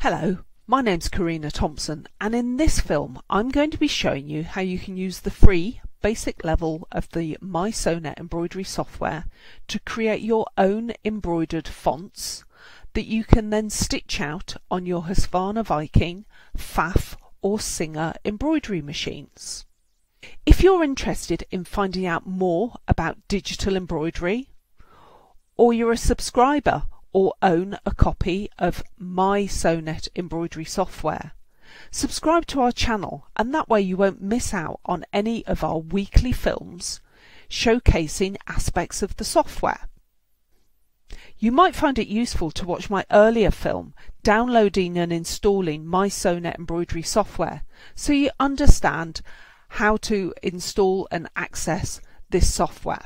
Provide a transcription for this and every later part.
Hello, my name's Karina Thompson, and in this film I'm going to be showing you how you can use the free basic level of the mySewnet embroidery software to create your own embroidered fonts that you can then stitch out on your Husqvarna Viking, Pfaff or Singer embroidery machines. If you're interested in finding out more about digital embroidery, or you're a subscriber or own a copy of mySewnet embroidery software, subscribe to our channel, and that way you won't miss out on any of our weekly films showcasing aspects of the software. You might find it useful to watch my earlier film downloading and installing mySewnet embroidery software so you understand how to install and access this software.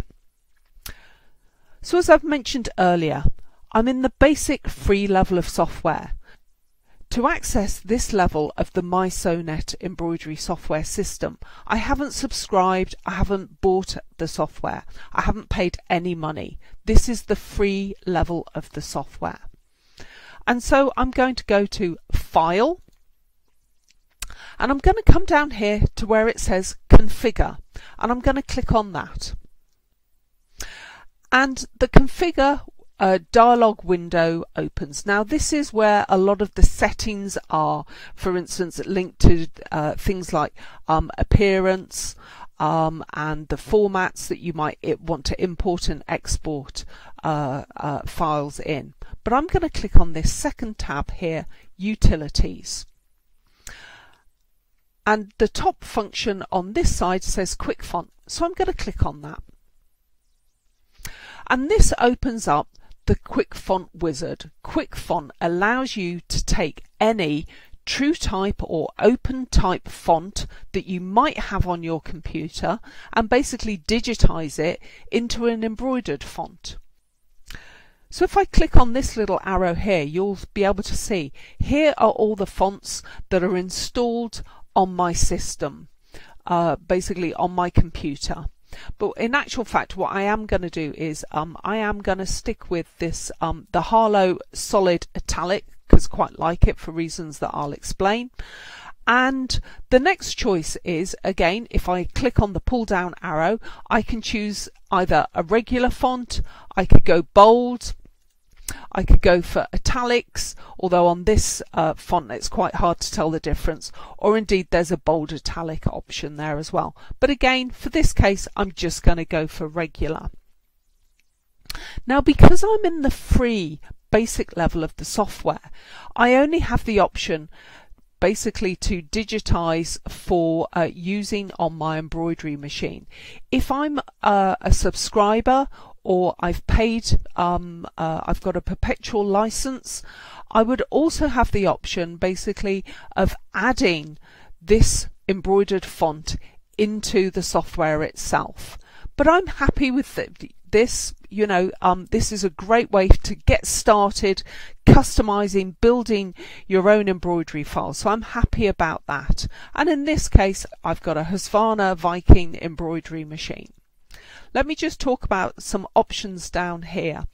So as I've mentioned earlier, I'm in the basic free level of software. To access this level of the mySewnet embroidery software system, I haven't subscribed, I haven't bought the software, I haven't paid any money. This is the free level of the software. And so I'm going to go to File, and I'm going to come down here to where it says Configure, and I'm going to click on that. And the Configure dialog window opens. Now this is where a lot of the settings are, for instance linked to things like appearance and the formats that you might want to import and export files in. But I'm going to click on this second tab here, Utilities. And the top function on this side says Quick Font, so I'm going to click on that. And this opens up the Quick Font wizard. Quick Font allows you to take any true type or open type font that you might have on your computer and basically digitize it into an embroidered font. So if I click on this little arrow here, you'll be able to see here are all the fonts that are installed on my system, basically on my computer. But in actual fact, what I am going to do is I am going to stick with this the Harlow Solid Italic, because I quite like it for reasons that I'll explain. And the next choice is, again, if I click on the pull down arrow, I can choose either a regular font, I could go bold, I could go for italics, although on this font it's quite hard to tell the difference, or indeed there's a bold italic option there as well. But again, for this case, I'm just going to go for regular. Now, because I'm in the free basic level of the software, I only have the option basically to digitize for using on my embroidery machine. If I'm a subscriber or I've paid, I've got a perpetual license, I would also have the option basically of adding this embroidered font into the software itself. But I'm happy with this. You know, this is a great way to get started customizing, building your own embroidery file. So I'm happy about that. And in this case, I've got a Husqvarna Viking embroidery machine. Let me just talk about some options down here.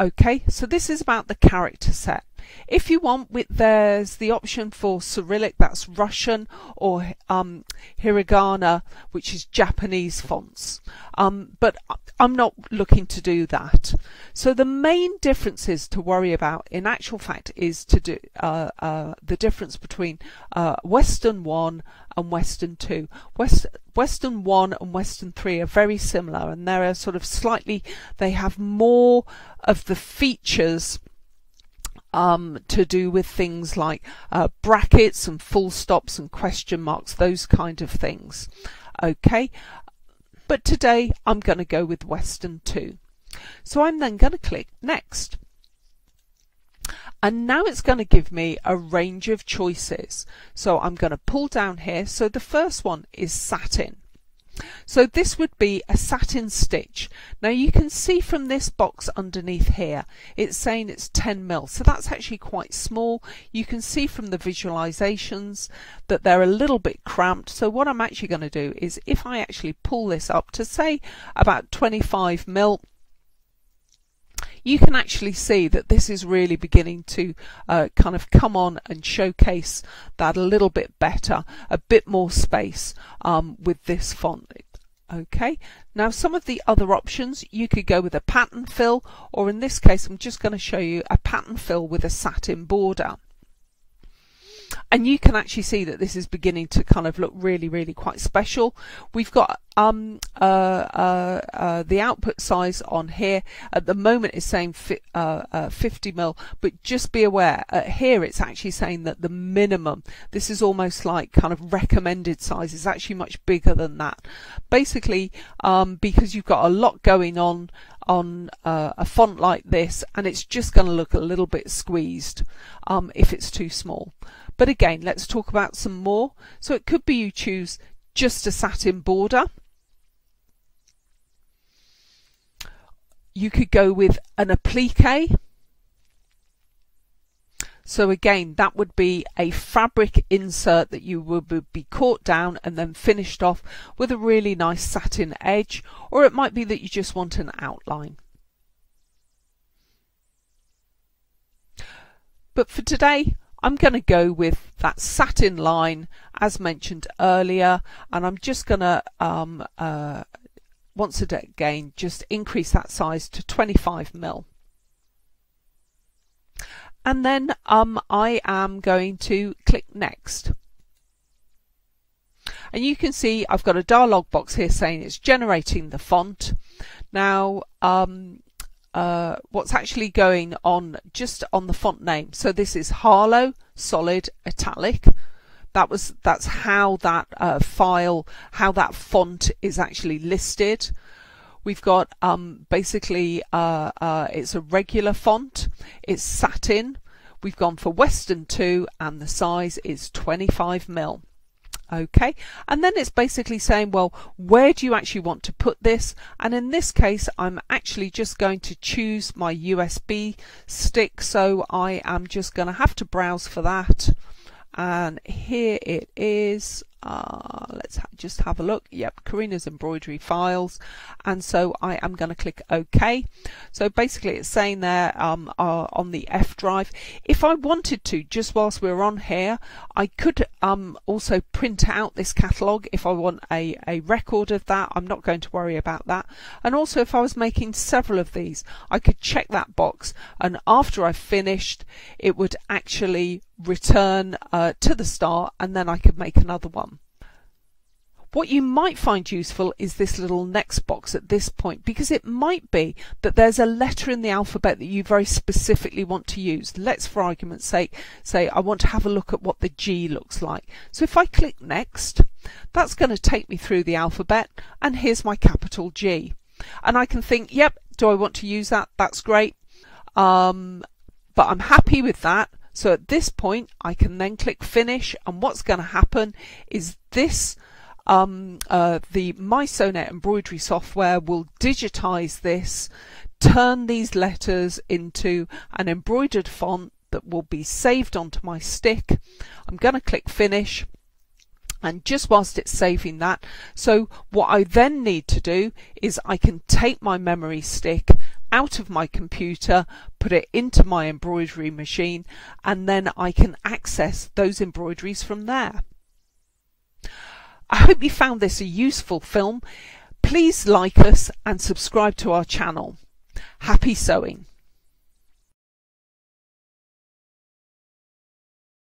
Okay, so this is about the character set. If you want, there's the option for Cyrillic, that's Russian, or hiragana, which is Japanese fonts. But I'm not looking to do that. So the main differences to worry about in actual fact is to do the difference between Western 1 and Western 2. Western 1 and Western 3 are very similar, and they're sort of slightly, they have more of the features to do with things like brackets and full stops and question marks, those kind of things. Okay, but today I'm going to go with Western 2. So I'm then going to click Next. And now it's going to give me a range of choices. So I'm going to pull down here. So the first one is Satin. So this would be a satin stitch. Now you can see from this box underneath here, it's saying it's 10 mil. So that's actually quite small. You can see from the visualizations that they're a little bit cramped. So what I'm actually going to do is, if I actually pull this up to say about 25 mil, you can actually see that this is really beginning to kind of come on and showcase that a little bit better, a bit more space with this font. Okay, now some of the other options, you could go with a pattern fill, or in this case I'm just going to show you a pattern fill with a satin border. And you can actually see that this is beginning to kind of look really, really quite special. We've got the output size on here. At the moment it's saying 50mm, but just be aware, here it's actually saying that the minimum, this is almost like kind of recommended size, is actually much bigger than that. Basically, because you've got a lot going on a font like this, and it's just going to look a little bit squeezed if it's too small. But again, let's talk about some more. So it could be you choose just a satin border. You could go with an applique. So again, that would be a fabric insert that you would be caught down and then finished off with a really nice satin edge, or it might be that you just want an outline. But for today, I'm going to go with that satin line as mentioned earlier, and I'm just going to once again just increase that size to 25mm. And then I am going to click next. And you can see I've got a dialog box here saying it's generating the font. Now what's actually going on just on the font name, so this is Harlow Solid Italic. That's how that how that font is actually listed. We've got basically it's a regular font, it's satin. We've gone for Western 2 and the size is 25mm. Okay, and then it's basically saying, well, where do you actually want to put this? And in this case, I'm actually just going to choose my USB stick, so I am just going to have to browse for that. And here it is. Let's just have a look. Yep, Karina's embroidery files. And so I am going to click OK. So basically it's saying there on the F drive. If I wanted to, just whilst we're on here, I could also print out this catalogue if I want a record of that. I'm not going to worry about that. And also if I was making several of these, I could check that box, and after I've finished, it would actually return to the start, and then I could make another one. What you might find useful is this little next box at this point, because it might be that there's a letter in the alphabet that you very specifically want to use. Let's, for argument's sake, say I want to have a look at what the G looks like. So if I click next, that's going to take me through the alphabet, and here's my capital G. And I can think, yep, do I want to use that? That's great. But I'm happy with that. So at this point, I can then click finish, and what's going to happen is this the mySewnet embroidery software will digitize this, turn these letters into an embroidered font that will be saved onto my stick. I'm going to click finish, and just whilst it's saving that, so what I then need to do is I can take my memory stick out of my computer, put it into my embroidery machine, and then I can access those embroideries from there. I hope you found this a useful film. Please like us and subscribe to our channel. Happy sewing!